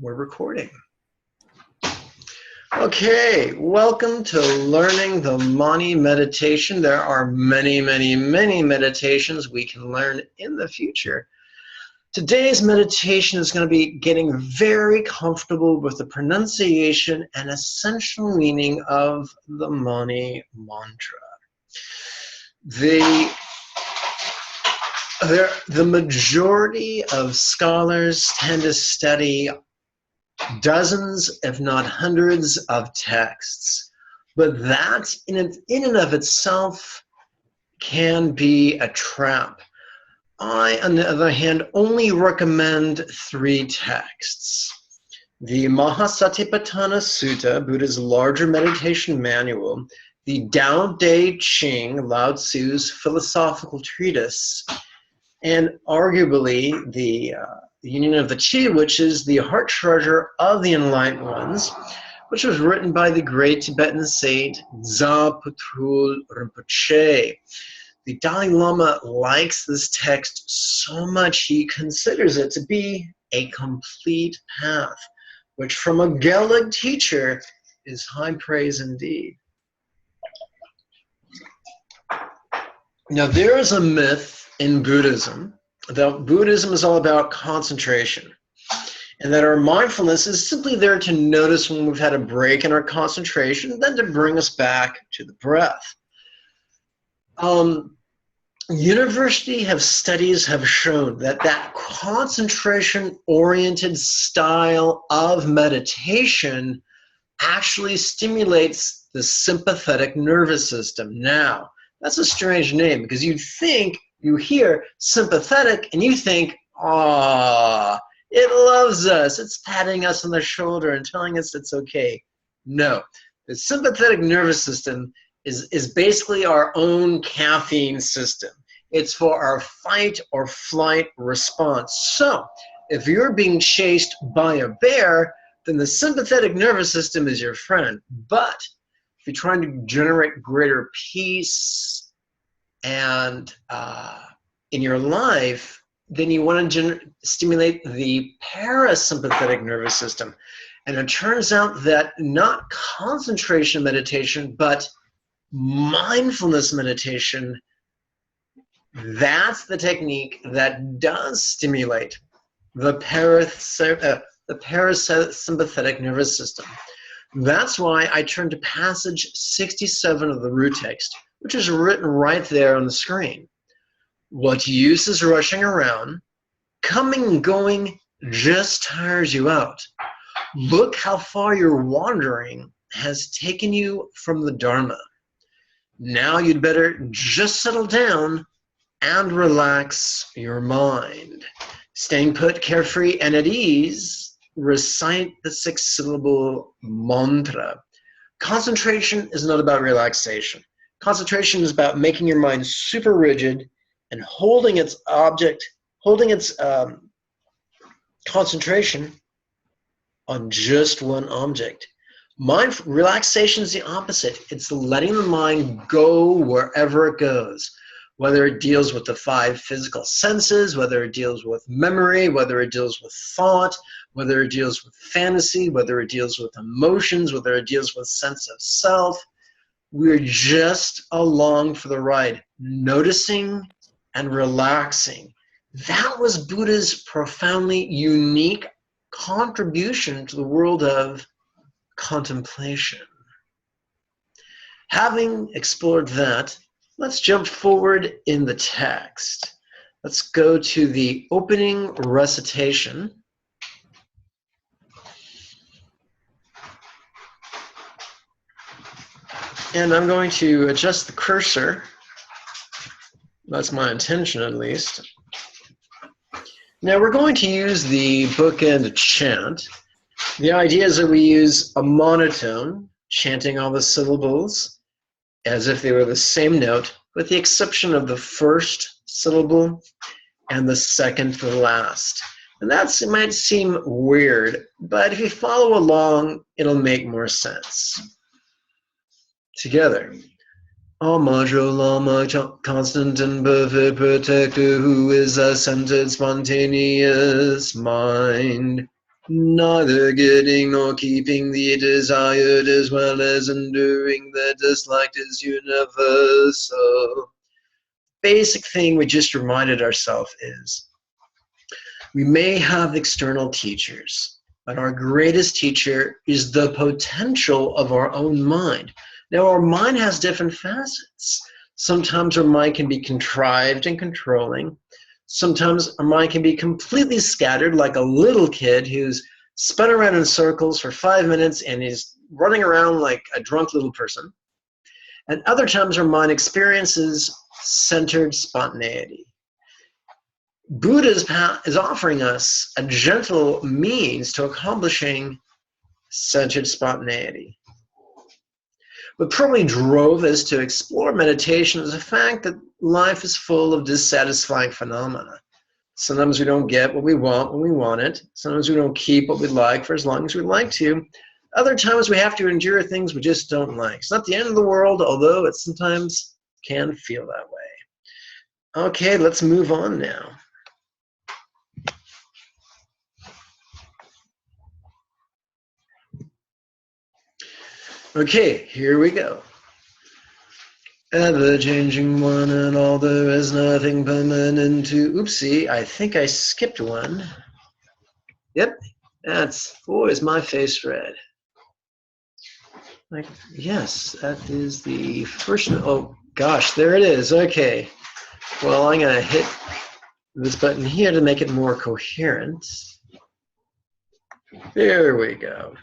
We're recording. Okay, welcome to Learning the Mani Meditation. There are many meditations we can learn in the future. Today's meditation is going to be getting very comfortable with the pronunciation and essential meaning of the Mani Mantra. The majority of scholars tend to study dozens, if not hundreds, of texts. But that, in and of itself, can be a trap. I, on the other hand, only recommend 3 texts. The Mahasatipatthana Sutta, Buddha's larger meditation manual, the Tao Te Ching, Lao Tzu's philosophical treatise, and arguably the Union of the Chi, which is the heart treasure of the Enlightened Ones, which was written by the great Tibetan saint Zapatul Rinpoche. The Dalai Lama likes this text so much he considers it to be a complete path, which from a Gaelic teacher is high praise indeed. Now there is a myth in Buddhism that Buddhism is all about concentration, and that our mindfulness is simply there to notice when we've had a break in our concentration, then to bring us back to the breath. University studies have shown that concentration-oriented style of meditation actually stimulates the sympathetic nervous system. Now, that's a strange name because you hear sympathetic and you think, ah, it loves us. It's patting us on the shoulder and telling us it's okay. No, the sympathetic nervous system is basically our own caffeine system. It's for our fight or flight response. So if you're being chased by a bear, then the sympathetic nervous system is your friend. But if you're trying to generate greater peace and in your life, then you want to stimulate the parasympathetic nervous system. And it turns out that not concentration meditation, but mindfulness meditation, that's the technique that does stimulate the parasympathetic nervous system. That's why I turned to passage 67 of the root text, which is written right there on the screen. What use is rushing around? Coming and going just tires you out. Look how far your wandering has taken you from the Dharma. Now you'd better just settle down and relax your mind. Staying put, carefree, and at ease, recite the 6-syllable mantra. Concentration is not about relaxation. Concentration is about making your mind super rigid and holding its concentration on just one object. Relaxation is the opposite. It's letting the mind go wherever it goes, whether it deals with the 5 physical senses, whether it deals with memory, whether it deals with thought, whether it deals with fantasy, whether it deals with emotions, whether it deals with sense of self. We're just along for the ride, noticing and relaxing. That was Buddha's profoundly unique contribution to the world of contemplation. Having explored that, let's jump forward in the text. Let's go to the opening recitation. And I'm going to adjust the cursor. That's my intention, at least. Now we're going to use the bookend chant. The idea is that we use a monotone, chanting all the syllables as if they were the same note, with the exception of the first syllable and the second to the last. And it might seem weird, but if you follow along, it'll make more sense. Together. Amajo Lama, constant and perfect protector, who is a centered, spontaneous mind. neither getting nor keeping the desired, as well as enduring the disliked, is universal. Basic thing we just reminded ourselves is we may have external teachers, but our greatest teacher is the potential of our own mind. Now, our mind has different facets. Sometimes our mind can be contrived and controlling. Sometimes our mind can be completely scattered, like a little kid who's spun around in circles for 5 minutes and is running around like a drunk little person. And other times our mind experiences centered spontaneity. Buddha is offering us a gentle means to accomplishing centered spontaneity. What probably drove us to explore meditation is the fact that life is full of dissatisfying phenomena. Sometimes we don't get what we want when we want it. Sometimes we don't keep what we like for as long as we'd like to. Other times we have to endure things we just don't like. It's not the end of the world, although it sometimes can feel that way. Okay, let's move on now. Okay, here we go. Ever-changing one and all, there is nothing permanent to... Oopsie, I think I skipped one. Yep, that's... Boy, is my face red. Like, yes, that is the first... Oh, gosh, there it is. Okay. Well, I'm going to hit this button here to make it more coherent. There we go.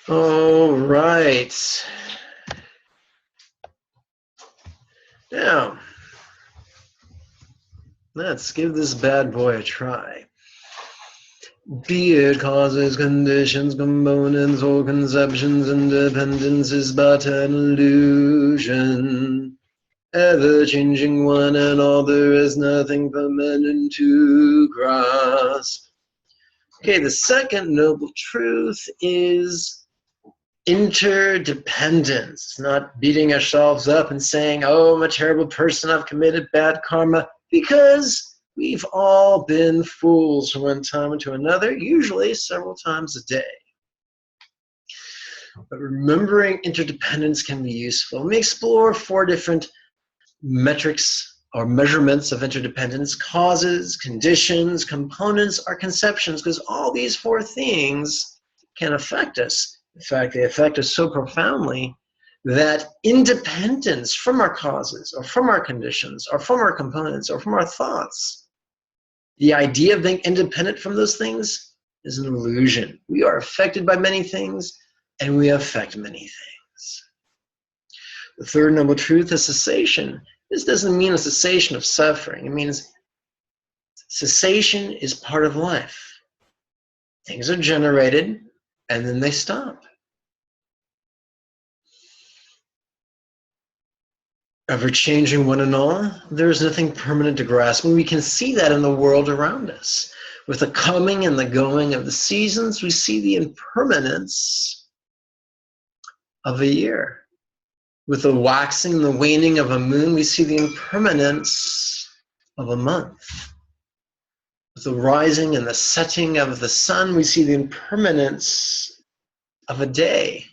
All right. Now, let's give this bad boy a try. Be it causes, conditions, components, or conceptions, independence is but an illusion. Ever-changing one and all, there is nothing permanent to grasp. Okay, the second noble truth is interdependence. It's not beating ourselves up and saying, oh, I'm a terrible person, I've committed bad karma, because we've all been fools from one time to another, usually several times a day. But remembering interdependence can be useful. Let me explore 4 different metrics or measurements of interdependence: causes, conditions, components, or conceptions, because all these 4 things can affect us. In fact, they affect us so profoundly that independence from our causes or from our conditions or from our components or from our thoughts, the idea of being independent from those things is an illusion. We are affected by many things and we affect many things. The third noble truth is cessation. This doesn't mean a cessation of suffering. It means cessation is part of life. Things are generated and then they stop. Ever-changing one and all, there is nothing permanent to grasp. And we can see that in the world around us. With the coming and the going of the seasons, we see the impermanence of a year. With the waxing and the waning of a moon, we see the impermanence of a month. With the rising and the setting of the sun, we see the impermanence of a day.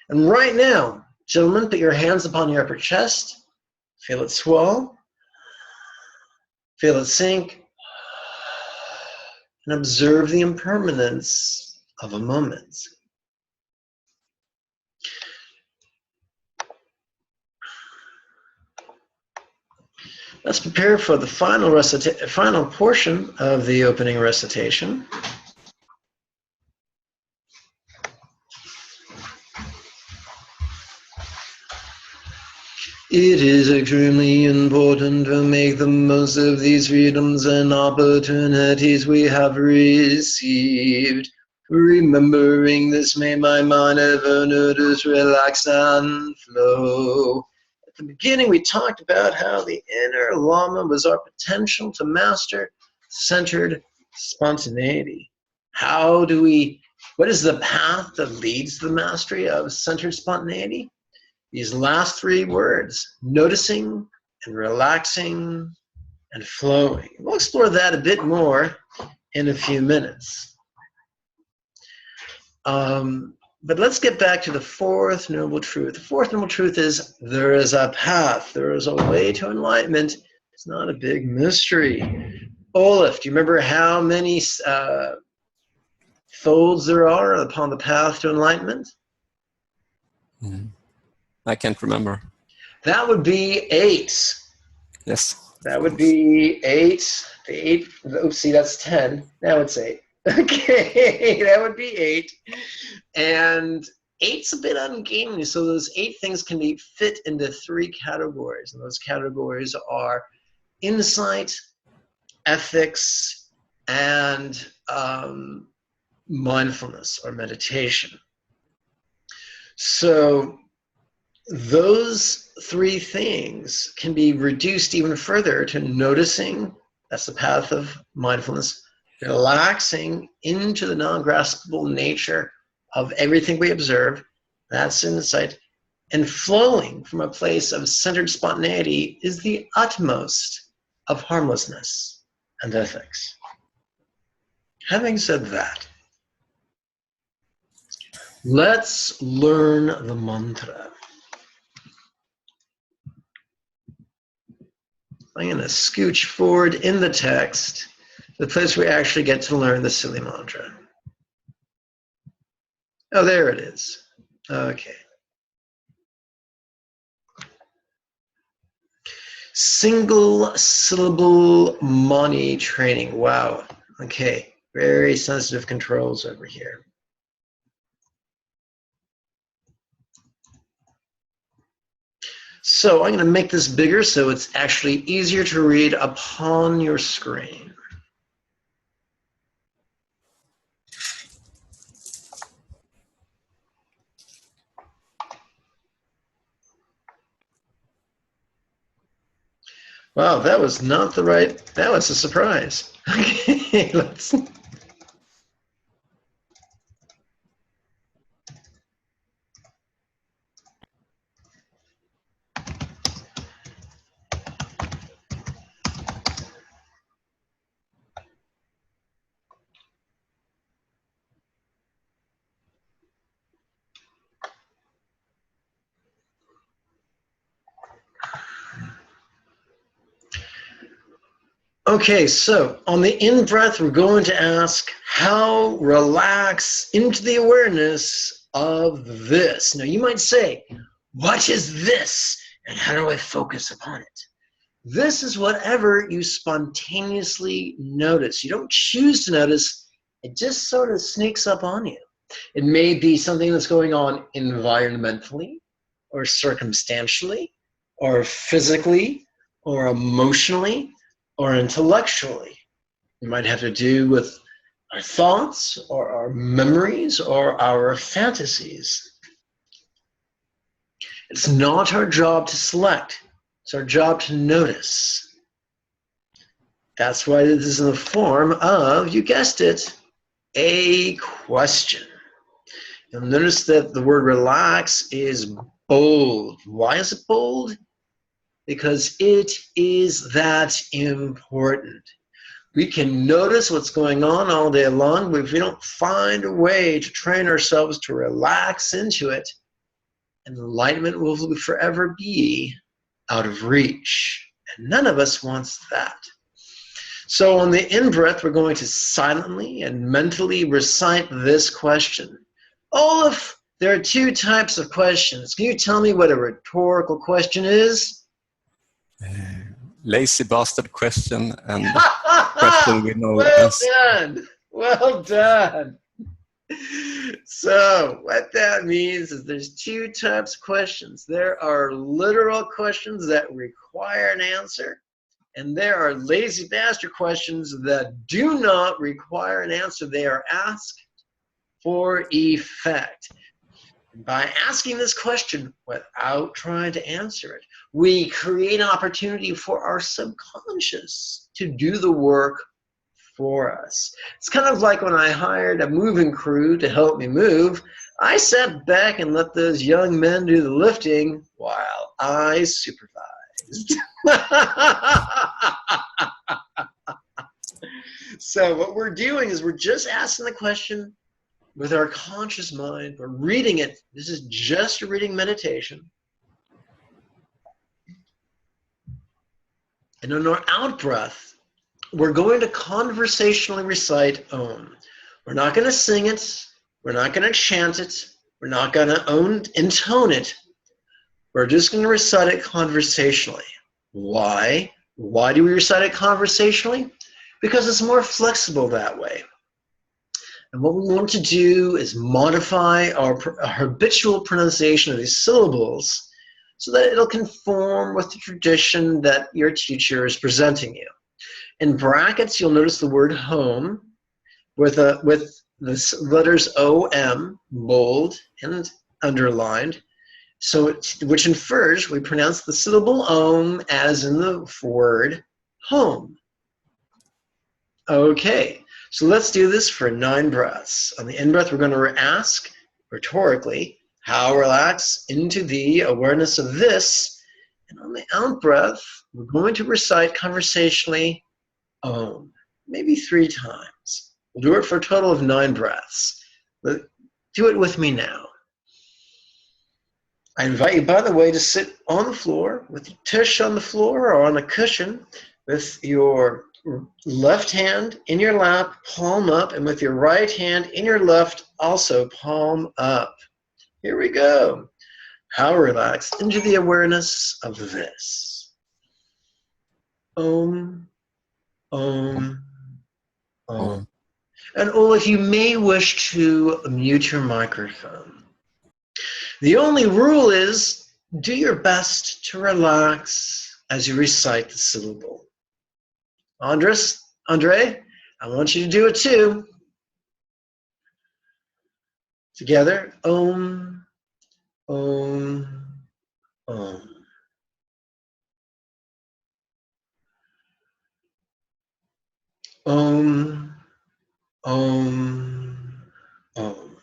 And right now, gentlemen, put your hands upon your upper chest. Feel it swell. Feel it sink. And observe the impermanence of a moment. Let's prepare for the final portion of the opening recitation. It is extremely important to make the most of these freedoms and opportunities we have received. Remembering this, may my mind ever notice, relax, and flow. the beginning, we talked about how the inner Lama was our potential to master centered spontaneity. What is the path that leads to the mastery of centered spontaneity? These last three words: noticing and relaxing and flowing. We'll explore that a bit more in a few minutes. But let's get back to the fourth noble truth. The fourth noble truth is there is a path. There is a way to enlightenment. It's not a big mystery. Olaf, do you remember how many folds there are upon the path to enlightenment? I can't remember. That would be 8. Yes. That would be 8. The 8. Oopsie, that's 10. Now it's 8. Okay, that would be 8. And 8's a bit ungainly, so those 8 things can be fit into 3 categories. And those categories are insight, ethics, and mindfulness or meditation. So those 3 things can be reduced even further to noticing, that's the path of mindfulness, relaxing into the non-graspable nature of everything we observe, that's insight, and flowing from a place of centered spontaneity is the utmost of harmlessness and ethics. Having said that, let's learn the mantra. I'm going to scooch forward in the text, the place where we actually get to learn the silly mantra. Oh, there it is. Okay. Single syllable mani training. Wow. Okay. Very sensitive controls over here. So I'm going to make this bigger so it's actually easier to read upon your screen. Wow, that was not the right, that was a surprise. Okay, let's. Okay, so on the in-breath, we're going to ask how relax into the awareness of this. Now you might say, what is this? And how do I focus upon it? This is whatever you spontaneously notice. You don't choose to notice, it just sort of sneaks up on you. It may be something that's going on environmentally, or circumstantially, or physically, or emotionally, or intellectually. It might have to do with our thoughts, or our memories, or our fantasies. It's not our job to select. It's our job to notice. That's why this is in the form of, you guessed it, a question. You'll notice that the word relax is bold. Why is it bold? Because it is that important. We can notice what's going on all day long, but if we don't find a way to train ourselves to relax into it, enlightenment will forever be out of reach. And none of us wants that. So on the in-breath, we're going to silently and mentally recite this question. Olaf, there are 2 types of questions. Can you tell me what a rhetorical question is? Lazy bastard question and question with no well answer. done. Well done. So what that means is there's 2 types of questions. There are literal questions that require an answer, and there are lazy bastard questions that do not require an answer. They are asked for effect. By asking this question without trying to answer it, We create an opportunity for our subconscious to do the work for us. It's kind of like when I hired a moving crew to help me move. I sat back and let those young men do the lifting while I supervised. So what we're doing is we're just asking the question with our conscious mind. We're reading it. This is just a reading meditation. And on our out breath, we're going to conversationally recite Om. We're not going to sing it. We're not going to chant it. We're not going to intone it. We're just going to recite it conversationally. Why? Why do we recite it conversationally? Because it's more flexible that way. And what we want to do is modify our habitual pronunciation of these syllables so that it'll conform with the tradition that your teacher is presenting you. In brackets, you'll notice the word home with the letters O-M, bold and underlined, which infers we pronounce the syllable Om as in the word home. Okay, so let's do this for 9 breaths. On the in-breath, we're going to ask rhetorically, how relax into the awareness of this. And on the out-breath, we're going to recite conversationally Om, maybe 3 times. We'll do it for a total of 9 breaths. Do it with me now. I invite you, by the way, to sit on the floor with your tush on the floor or on a cushion with your left hand in your lap, palm up, and with your right hand in your left, also palm up. Here we go. How relax into the awareness of this. Om, Om, Om. And if you may wish to mute your microphone. The only rule is do your best to relax as you recite the syllable. Andre, I want you to do it too. Together, Om, Om, Om. Om, Om, Om.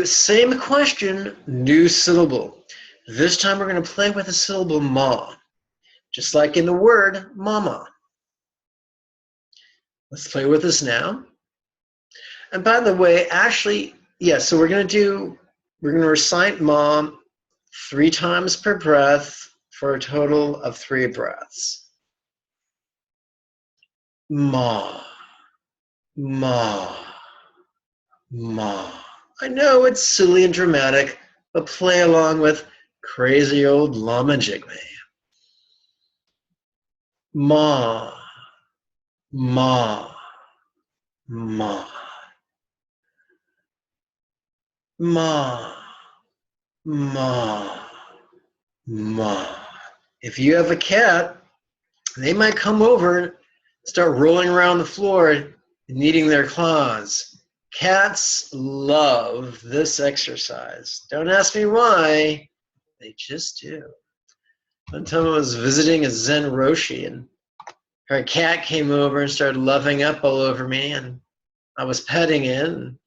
Same question, new syllable. This time we're going to play with the syllable ma, just like in the word mama. Let's play with this now. And by the way, actually, so we're going to recite ma 3 times per breath for a total of 3 breaths. Ma, ma, ma. I know it's silly and dramatic, but play along with crazy old Lama Jigme. Ma, ma, ma. Ma, ma, ma. If you have a cat, they might come over and start rolling around the floor and eating their claws. Cats love this exercise. Don't ask me why. They just do. One time I was visiting a Zen Roshi, and her cat came over and started loving up all over me, and I was petting it. And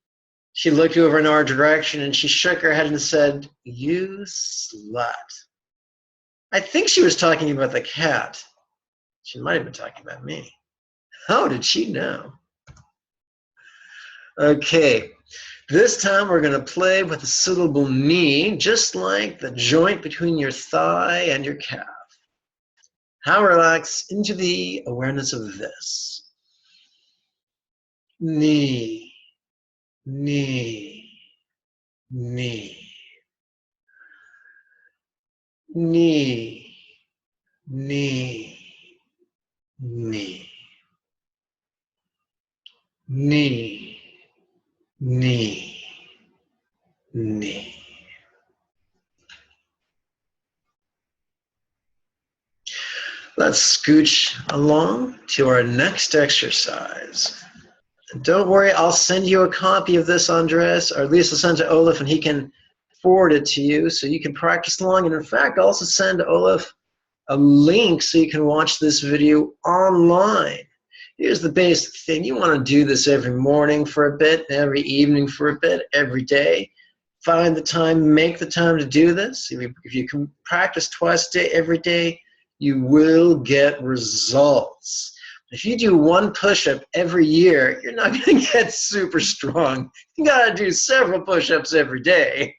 she looked over in our direction, and she shook her head and said, "You slut." I think she was talking about the cat. She might have been talking about me. How did she know? Okay, this time we're going to play with the syllable ni, just like the joint between your thigh and your calf. How relax into the awareness of this. Ni, ni, ni, ni, ni, ni, ni, knee, knee. Let's scooch along to our next exercise. And don't worry, I'll send you a copy of this, Andreas, or at least I'll send to Olaf and he can forward it to you so you can practice along. And in fact, I'll also send Olaf a link so you can watch this video online. Here's the basic thing. You want to do this every morning for a bit, every evening for a bit, every day. Find the time, make the time to do this. If you can practice twice a day, every day, you will get results. If you do one push-up every year, you're not going to get super strong. You got to do several push-ups every day.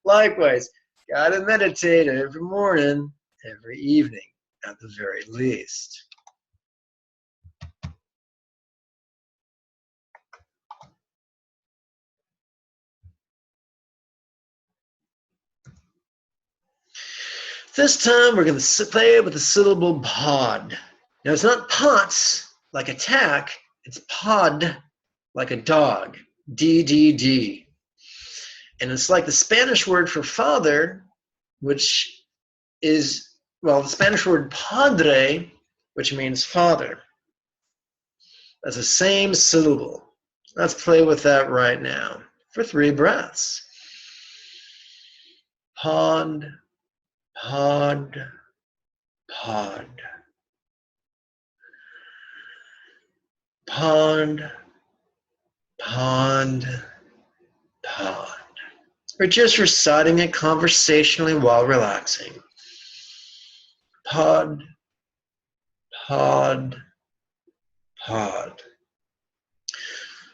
Likewise, got to meditate every morning, every evening, at the very least. This time we're going to play with the syllable pod. Now it's not pots like attack, it's pod like a dog. D-D-D. And it's like the Spanish word for father, which is, well, the Spanish word padre, which means father. That's the same syllable. Let's play with that right now for 3 breaths. Pod, pod, pod. Pond, pond, pond. We're just reciting it conversationally while relaxing. Pod, pod, pod.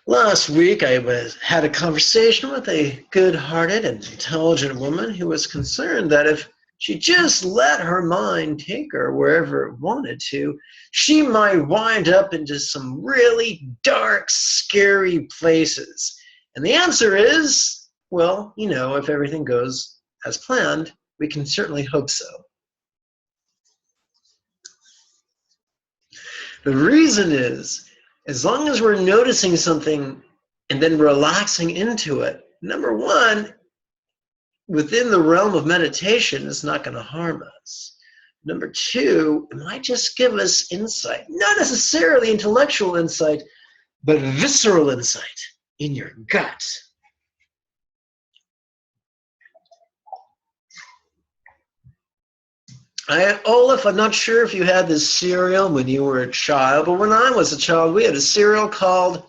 Last week I had a conversation with a good-hearted and intelligent woman who was concerned that if she just let her mind take her wherever it wanted to, she might wind up into some really dark, scary places. And the answer is, well, you know, if everything goes as planned, we can certainly hope so. The reason is, as long as we're noticing something and then relaxing into it, number one, within the realm of meditation, it's not going to harm us. Number two, it might just give us insight, not necessarily intellectual insight, but visceral insight in your gut. Olaf, I'm not sure if you had this cereal when you were a child, but when I was a child, we had a cereal called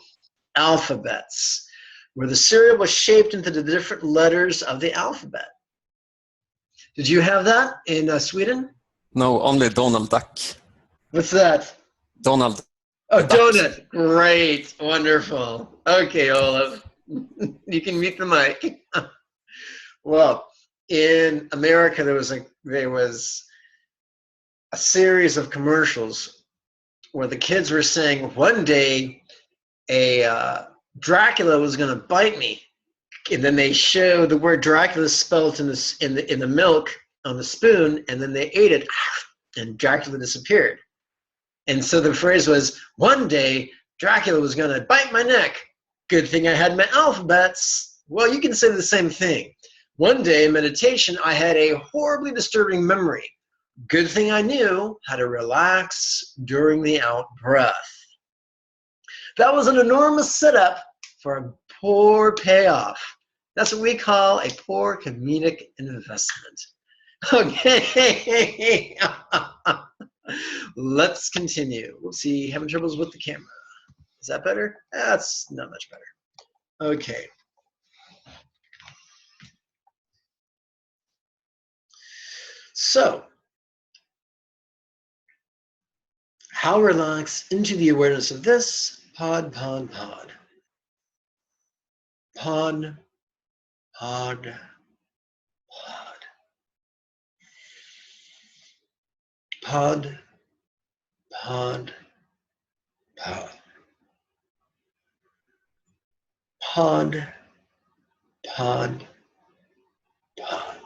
Alphabets, where the cereal was shaped into the different letters of the alphabet. Did you have that in Sweden? No, only Donald Duck. What's that? Donald. Oh, Duck. donut. Great. Wonderful. Okay, Olaf. You can mute the mic. Well, in America, there was a series of commercials where the kids were saying one day a Dracula was going to bite me, and then they show the word Dracula spelled in the milk on the spoon, and then they ate it, and Dracula disappeared. And so the phrase was, one day Dracula was going to bite my neck. Good thing I had my alphabets. Well, you can say the same thing. One day in meditation, I had a horribly disturbing memory. Good thing I knew how to relax during the out breath. That was an enormous setup for a poor payoff. That's what we call a poor comedic investment. Okay. Let's continue. Whoopsie, having troubles with the camera. Is that better? That's not much better. Okay. So, how relax into the awareness of this? Pod, pod, pod. Pod, pod, pod. Pod, pod, pod. Pod, pod, pod.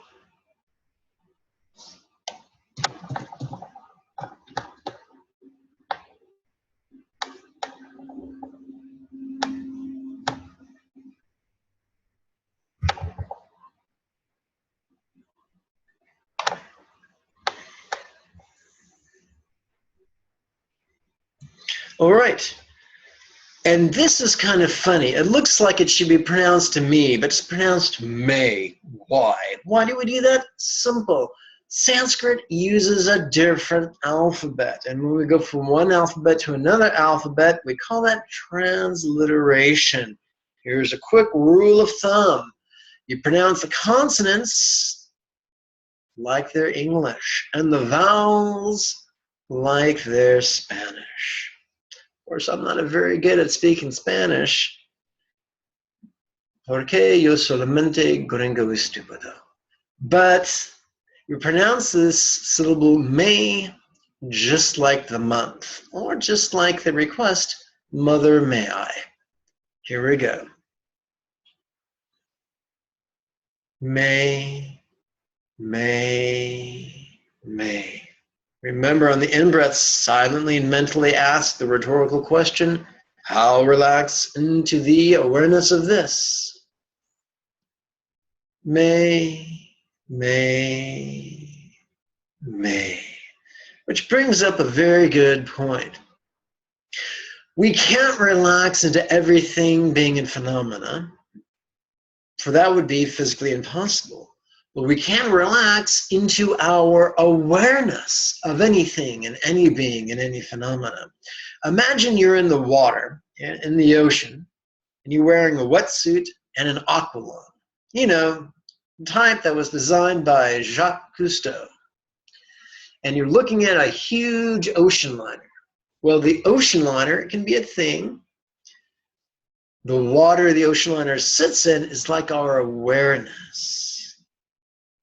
All right. And this is kind of funny. It looks like it should be pronounced to me, but it's pronounced may. Why? Why do we do that? Simple. Sanskrit uses a different alphabet. And when we go from one alphabet to another alphabet, we call that transliteration. Here's a quick rule of thumb. You pronounce the consonants like they're English, and the vowels like they're Spanish. Of course, I'm not very good at speaking Spanish. Porque yo solamente gringo estúpido. But we pronounce this syllable may just like the month, or just like the request, Mother may I. Here we go. May, may, may. Remember, on the in-breath, silently and mentally ask the rhetorical question, how relax into the awareness of this? May, may, may. Which brings up a very good point. We can't relax into everything being in phenomena, for that would be physically impossible. But we can relax into our awareness of anything and any being and any phenomena. Imagine you're in the water, in the ocean, and you're wearing a wetsuit and an aqualung. You know, the type that was designed by Jacques Cousteau. And you're looking at a huge ocean liner. Well, the ocean liner can be a thing. The water the ocean liner sits in is like our awareness.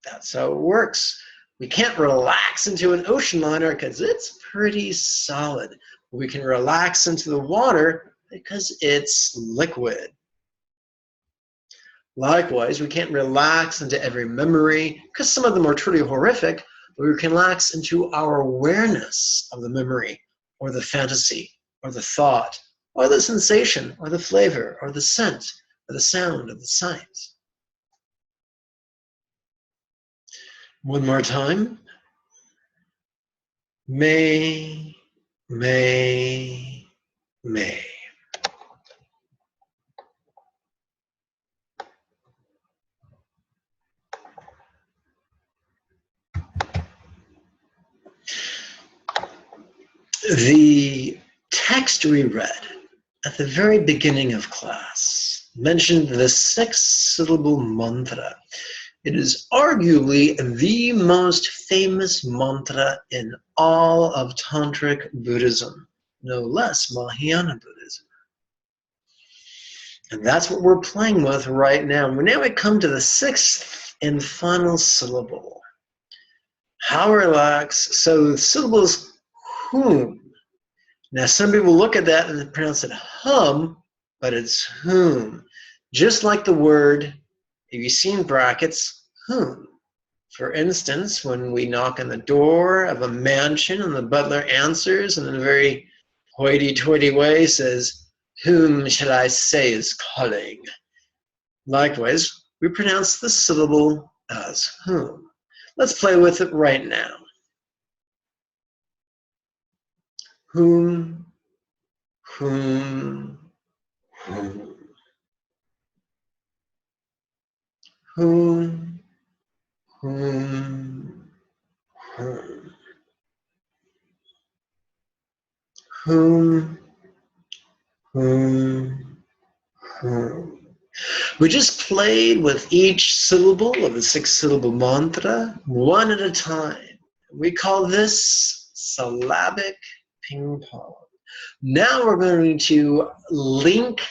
That's how it works. We can't relax into an ocean liner because it's pretty solid. We can relax into the water because it's liquid. Likewise, we can't relax into every memory because some of them are truly horrific, but we can relax into our awareness of the memory or the fantasy or the thought or the sensation or the flavor or the scent or the sound or the sight. One more time. May, may, may. The text we read at the very beginning of class mentioned the 6-syllable mantra. It is arguably the most famous mantra in all of Tantric Buddhism, no less Mahayana Buddhism. And that's what we're playing with right now. Now we come to the 6th and final syllable. How relax? So the syllable is whom. Now some people look at that and pronounce it hum, but it's whom. Just like the word, if you see in brackets, whom. For instance, when we knock on the door of a mansion and the butler answers and in a very hoity-toity way says, whom shall I say is calling? Likewise, we pronounce the syllable as whom. Let's play with it right now. Whom, whom, whom. Whom, whom, whom. Whom, whom, whom. We just played with each syllable of the 6-syllable mantra, one at a time. We call this syllabic ping pong. Now we're going to link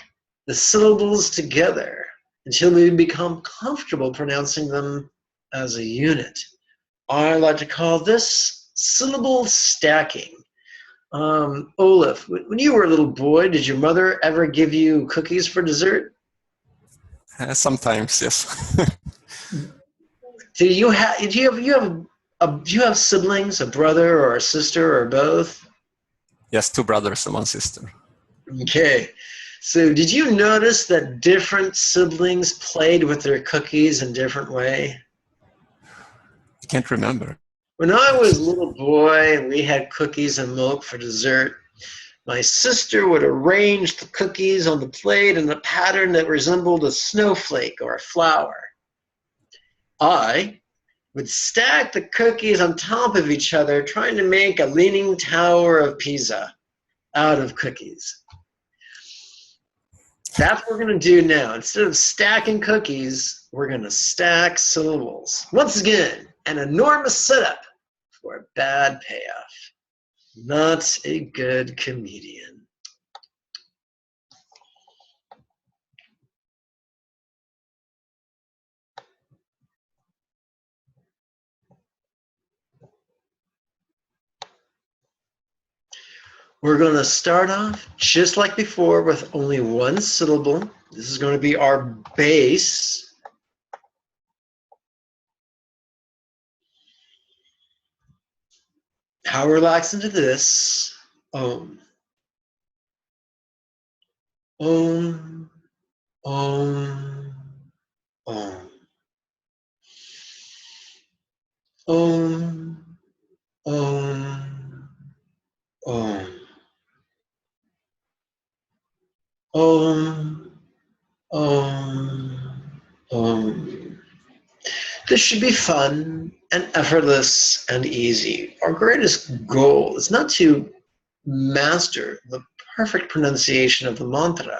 the syllables together until we become comfortable pronouncing them as a unit. I like to call this syllable stacking. Olaf, when you were a little boy, did your mother ever give you cookies for dessert? Sometimes, yes. Do you have siblings, a brother or a sister or both? Yes, 2 brothers and 1 sister. Okay. So did you notice that different siblings played with their cookies in different way? I can't remember. When I was a little boy and we had cookies and milk for dessert, My sister would arrange the cookies on the plate in a pattern that resembled a snowflake or a flower. I would stack the cookies on top of each other, trying to make a leaning tower of Pisa out of cookies. That's what we're going to do now. Instead of stacking cookies, we're going to stack syllables. Once again, an enormous setup for a bad payoff. Not a good comedian. We're going to start off just like before with only one syllable. This is going to be our base. How relax into this? Om. Om. Om. Om. Om. Om. Om. Om. Om. This should be fun and effortless and easy. Our greatest goal is not to master the perfect pronunciation of the mantra.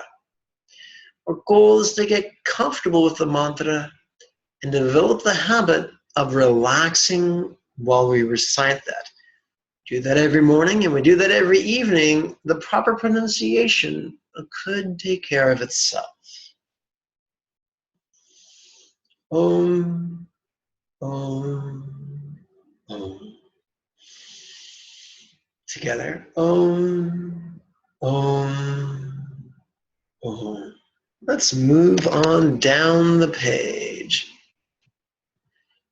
Our goal is to get comfortable with the mantra and develop the habit of relaxing while we recite that. Do that every morning and we do that every evening. The proper pronunciation could take care of itself. Om, om, om. Together. Om, om, om. Let's move on down the page.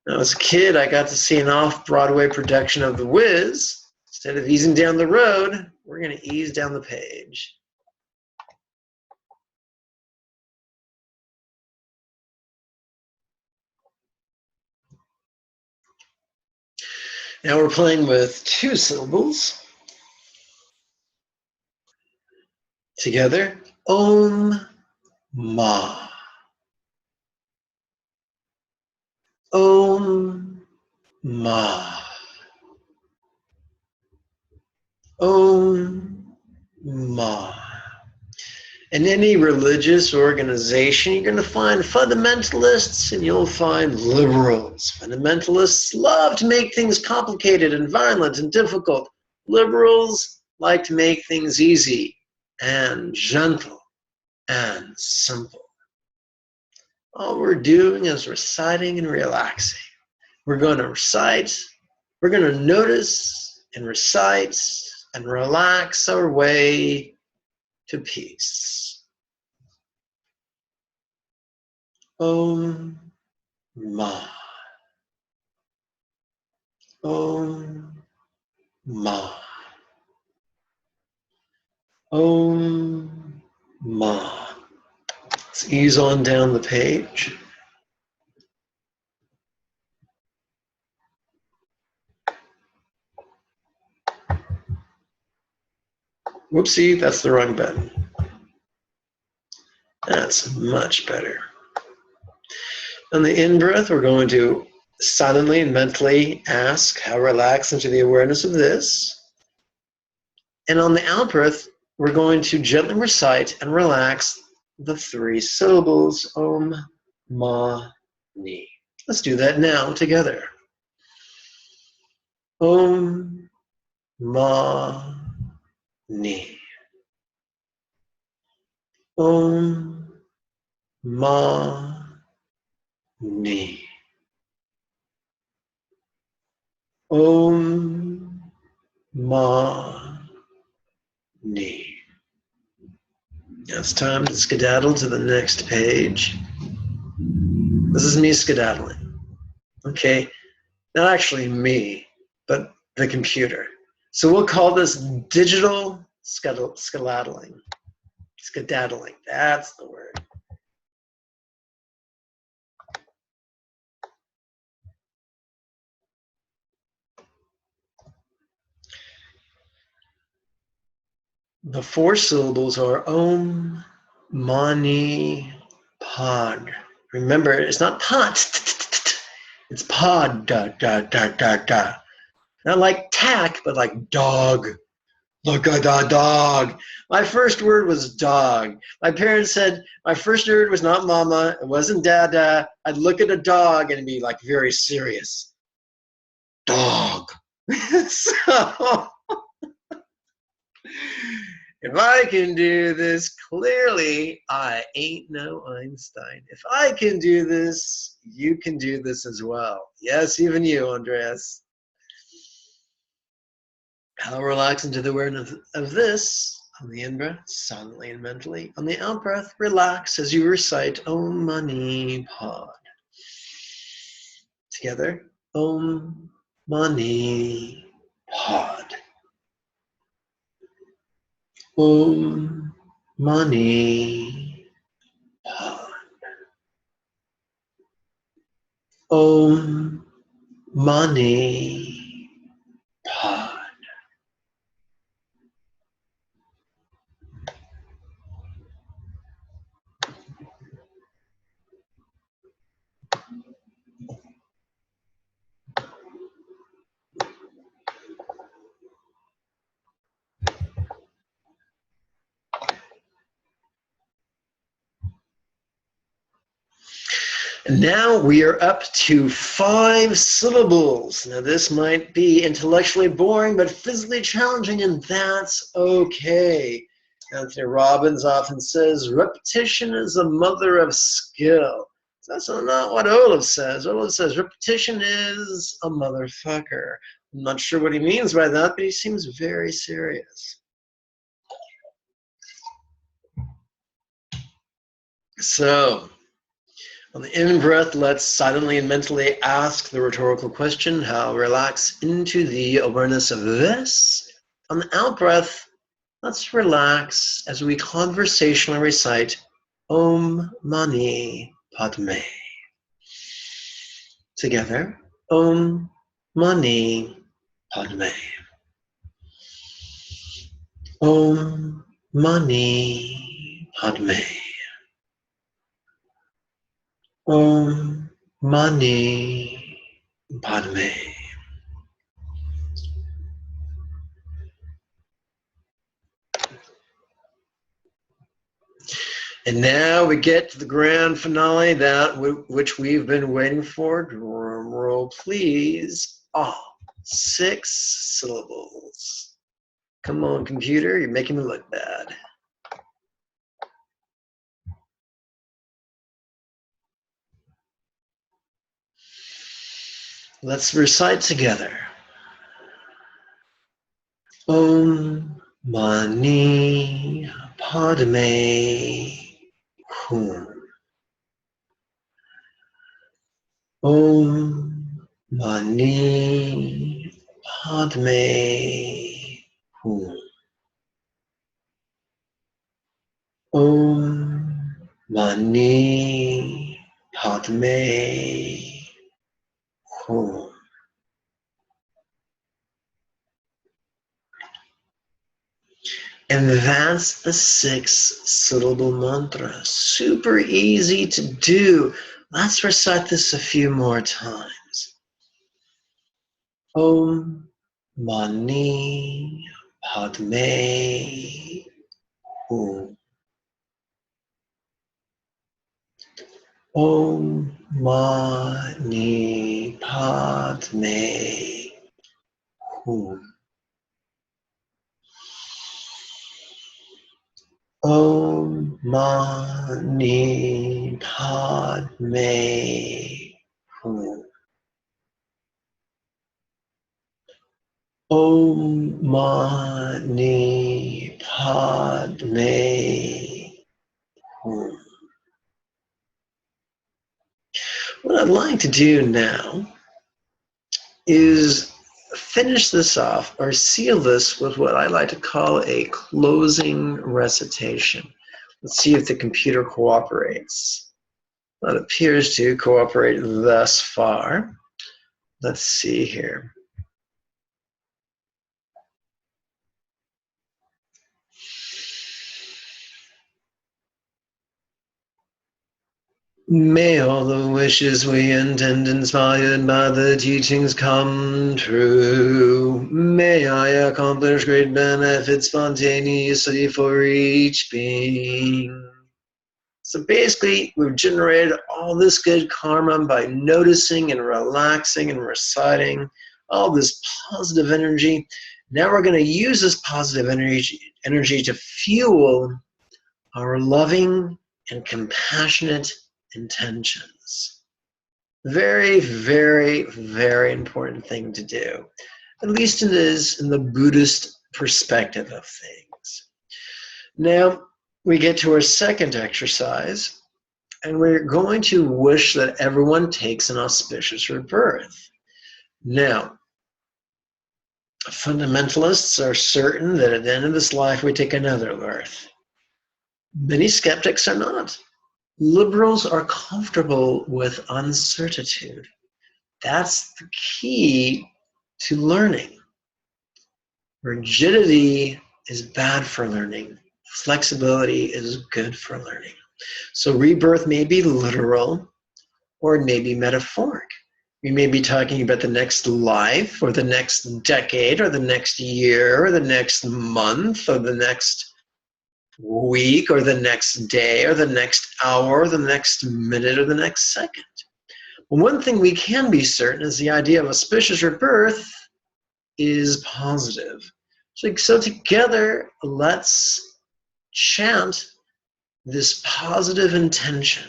Now, as a kid, I got to see an off-Broadway production of The Wiz. Instead of easing down the road, we're going to ease down the page. Now we're playing with two syllables. Together, Om, Ma. Om, Ma. Om, Ma. In any religious organization, you're going to find fundamentalists and you'll find liberals. Fundamentalists love to make things complicated and violent and difficult. Liberals like to make things easy and gentle and simple. All we're doing is reciting and relaxing. We're going to recite, we're going to notice and recite and relax our way to peace. Om Ma. Om Ma. Om Ma. Let's ease on down the page. Whoopsie, that's the wrong button. That's much better. On the in-breath, we're going to silently and mentally ask how relax into the awareness of this. And on the out-breath, we're going to gently recite and relax the three syllables, Om, Ma, Ni. Let's do that now together. Om, Ma, Ni. Om, Ma, Ni. Om, Ma, Ni. Now it's time to skedaddle to the next page. This is me skedaddling. Okay, not actually me, but the computer. So we'll call this digital skedaddling. Skedaddling, that's the word. The 4 syllables are Om, Mani, Pod. Remember, it's not pod, it's pod, da, da, da, da, da. Not like tack, but like dog. Look at the dog. My first word was dog. My parents said my first word was not mama, it wasn't dada. I'd look at a dog and be like very serious. Dog. So, if I can do this, clearly I ain't no Einstein. If I can do this, you can do this as well. Yes, even you, Andreas. How relax into the awareness of this on the in-breath, silently and mentally. On the out-breath, relax as you recite Om Mani Pod. Together, Om Mani Pod. Om Mani Pod. Om Mani Pod. And now we are up to 5 syllables. Now this might be intellectually boring, but physically challenging, and that's okay. Anthony Robbins often says, repetition is the mother of skill. That's not what Olaf says. Olaf says, repetition is a motherfucker. I'm not sure what he means by that, but he seems very serious. So, on the in-breath, let's silently and mentally ask the rhetorical question, how relax into the awareness of this. On the out-breath, let's relax as we conversationally recite Om Mani Padme. Together, Om Mani Padme. Om Mani Padme. Om Mani Padme. And now we get to the grand finale, that which we've been waiting for. Drum roll, please. 6 syllables. Come on, computer, you're making me look bad. Let's recite together. Om Mani Padme Hum. Om Mani Padme Hum. Om Mani Padme Hum. And that's the 6 syllable mantra. Super easy to do. Let's recite this a few more times. Om Mani Padme Hum. Om Mani Padme Hum. Om Mani Padme Hum. Om Mani Padme Hum. What I'd like to do now is finish this off or seal this with what I like to call a closing recitation. Let's see if the computer cooperates. Well, it appears to cooperate thus far. Let's see here. May all the wishes we intend inspired by the teachings come true. May I accomplish great benefits spontaneously for each being. So basically, we've generated all this good karma by noticing and relaxing and reciting all this positive energy. Now we're going to use this positive energy to fuel our loving and compassionate intentions. Very, very, very important thing to do. At least it is in the Buddhist perspective of things. Now, we get to our second exercise, and we're going to wish that everyone takes an auspicious rebirth. Now, fundamentalists are certain that at the end of this life we take another birth. Many skeptics are not. Liberals are comfortable with uncertitude. That's the key to learning. Rigidity is bad for learning. Flexibility is good for learning. So rebirth may be literal or it may be metaphoric. We may be talking about the next life or the next decade or the next year or the next month or the next week or the next day or the next hour or the next minute or the next second. Well, one thing we can be certain is the idea of auspicious rebirth is positive. So together, let's chant this positive intention.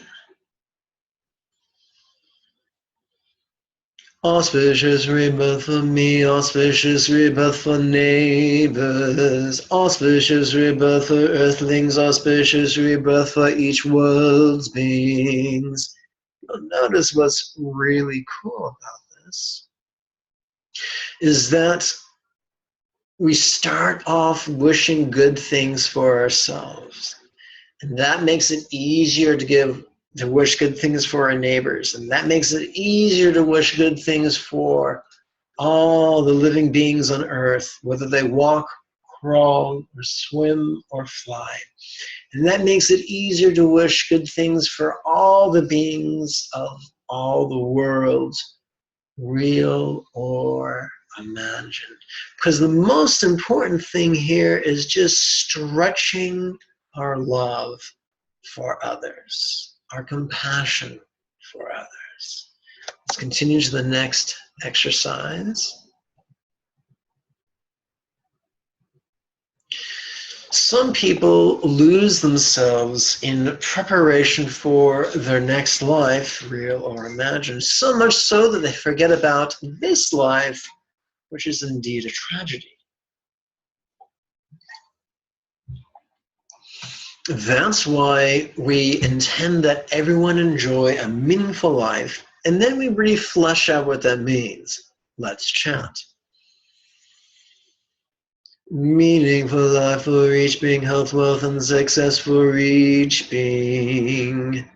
Auspicious rebirth for me, auspicious rebirth for neighbors, auspicious rebirth for earthlings, auspicious rebirth for each world's beings. You'll notice what's really cool about this is that we start off wishing good things for ourselves. And that makes it easier to wish good things for our neighbors. And that makes it easier to wish good things for all the living beings on earth, whether they walk, crawl, or swim, or fly. And that makes it easier to wish good things for all the beings of all the worlds, real or imagined. Because the most important thing here is just stretching our love for others, our compassion for others. Let's continue to the next exercise. Some people lose themselves in preparation for their next life, real or imagined, so much so that they forget about this life, which is indeed a tragedy. That's why we intend that everyone enjoy a meaningful life, and then we really flesh out what that means. Let's chant. Meaningful life for each being, health, wealth, and success for each being.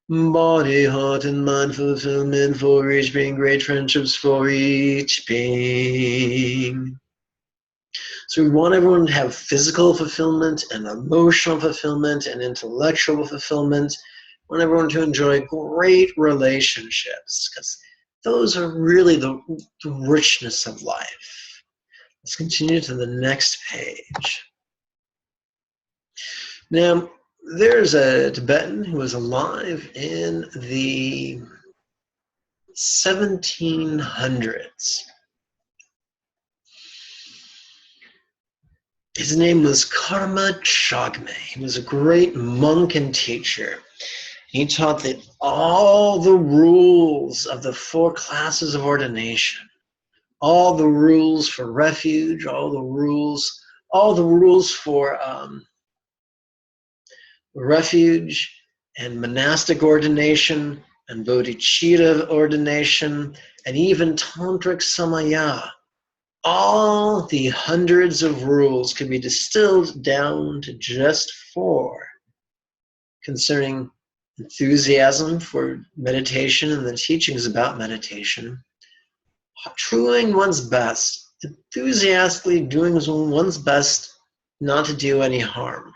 Body, heart, and mind fulfillment for each being, great friendships for each being. So we want everyone to have physical fulfillment and emotional fulfillment and intellectual fulfillment. We want everyone to enjoy great relationships because those are really the richness of life. Let's continue to the next page. Now, there's a Tibetan who was alive in the 1700s. His name was Karma Jigme. He was a great monk and teacher. He taught that all the rules of the 4 classes of ordination, all the rules for refuge, all the rules for refuge and monastic ordination and bodhicitta ordination and even tantric samaya. All the hundreds of rules can be distilled down to just 4 concerning enthusiasm for meditation and the teachings about meditation, doing one's best, enthusiastically doing one's best not to do any harm,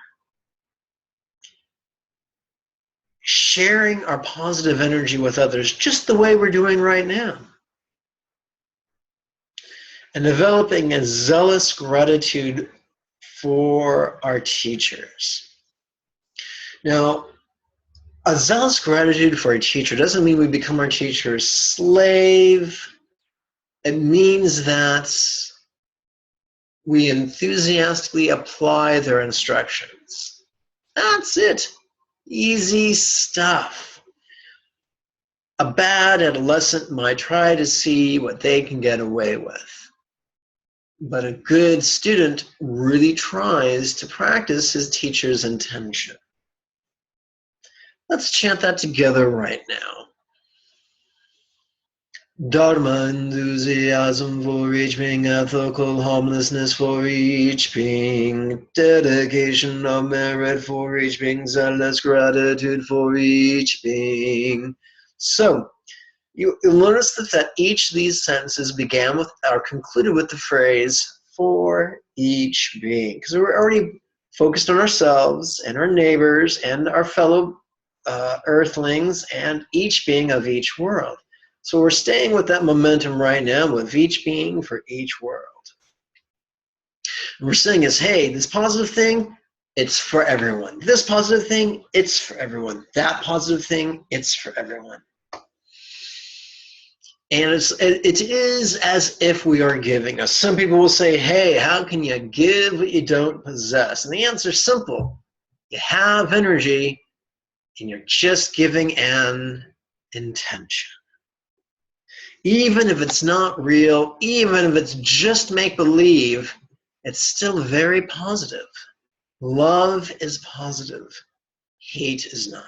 sharing our positive energy with others just the way we're doing right now. And developing a zealous gratitude for our teachers. Now, a zealous gratitude for a teacher doesn't mean we become our teacher's slave. It means that we enthusiastically apply their instructions. That's it. Easy stuff. A bad adolescent might try to see what they can get away with. But a good student really tries to practice his teacher's intention. Let's chant that together right now. Dharma enthusiasm for each being, ethical harmlessness for each being, dedication of merit for each being, zealous gratitude for each being. So, you'll notice that each of these sentences began with or concluded with the phrase, for each being. Because we're already focused on ourselves and our neighbors and our fellow earthlings and each being of each world. So we're staying with that momentum right now with each being for each world. And we're saying is, hey, this positive thing, it's for everyone. This positive thing, it's for everyone. That positive thing, it's for everyone. And it is as if we are giving. Now, some people will say, hey, how can you give what you don't possess? And the answer is simple. You have energy, and you're just giving an intention. Even if it's not real, even if it's just make-believe, it's still very positive. Love is positive. Hate is not.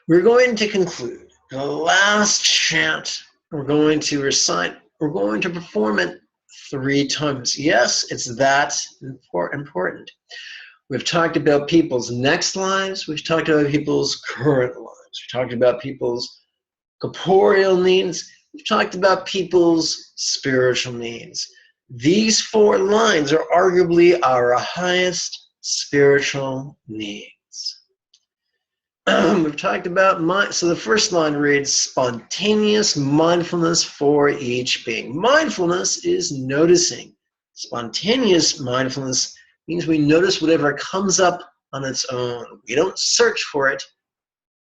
We're going to conclude. The last chant we're going to recite, we're going to perform it 3 times. Yes, it's that important. We've talked about people's next lives. We've talked about people's current lives. We've talked about people's corporeal needs. We've talked about people's spiritual needs. These 4 lines are arguably our highest spiritual needs. We've talked about so the first line reads, spontaneous mindfulness for each being. Mindfulness is noticing. Spontaneous mindfulness means we notice whatever comes up on its own. We don't search for it.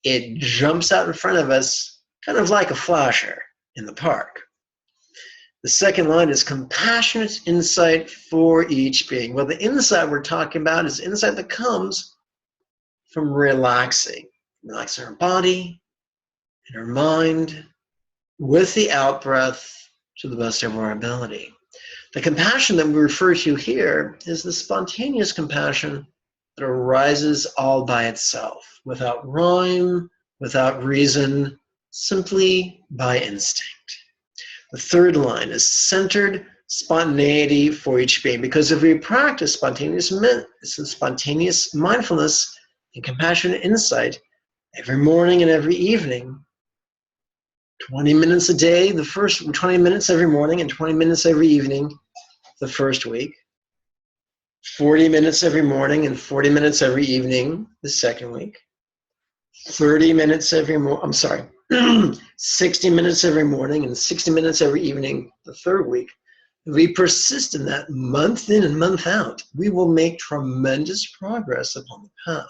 It jumps out in front of us, kind of like a flasher in the park. The second line is compassionate insight for each being. Well, the insight we're talking about is insight that comes from relaxing our body and our mind with the out-breath to the best of our ability. The compassion that we refer to here is the spontaneous compassion that arises all by itself, without rhyme, without reason, simply by instinct. The third line is centered spontaneity for each being, because if we practice spontaneous mindfulness and compassionate insight every morning and every evening, 20 minutes a day, the first 20 minutes every morning and 20 minutes every evening the first week, 40 minutes every morning and 40 minutes every evening the second week, 60 minutes every morning and 60 minutes every evening the third week. If we persist in that month in and month out, we will make tremendous progress upon the path.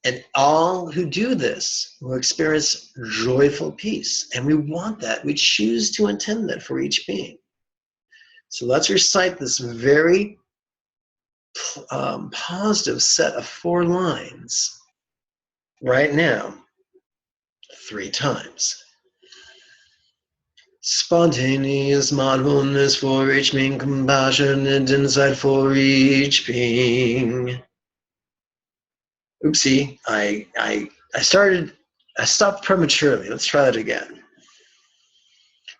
And all who do this will experience joyful peace. And we want that. We choose to intend that for each being. So let's recite this very positive set of 4 lines right now, 3 times. Spontaneous mindfulness for each being, compassionate insight for each being. Oopsie, I stopped prematurely. Let's try that again.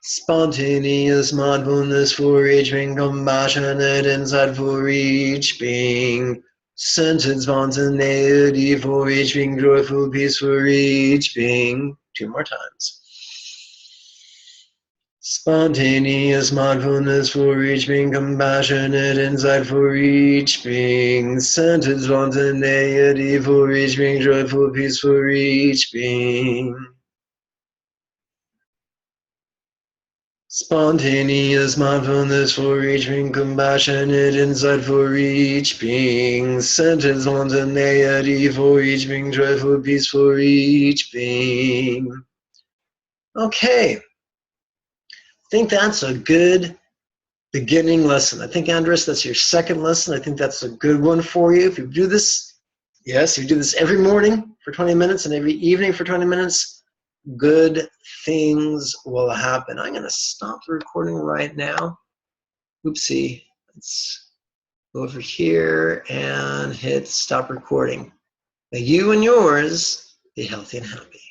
Spontaneous mindfulness for each being, compassionate insight for each being, centered spontaneity for each being, joyful peace for each being. 2 more times. Spontaneous mindfulness for each being, compassionate insight for each being, centered spontaneity for each being, joyful peace for each being. Spontaneous mindfulness for each being, compassionate insight for each being, centered spontaneity for each being, joyful peace for each being. Okay, I think that's a good beginning lesson. I think, Andres, that's your second lesson. I think that's a good one for you. If you do this, yes, you do this every morning for 20 minutes and every evening for 20 minutes, good things will happen. I'm going to stop the recording right now. Oopsie. Let's go over here and hit stop recording. May you and yours be healthy and happy.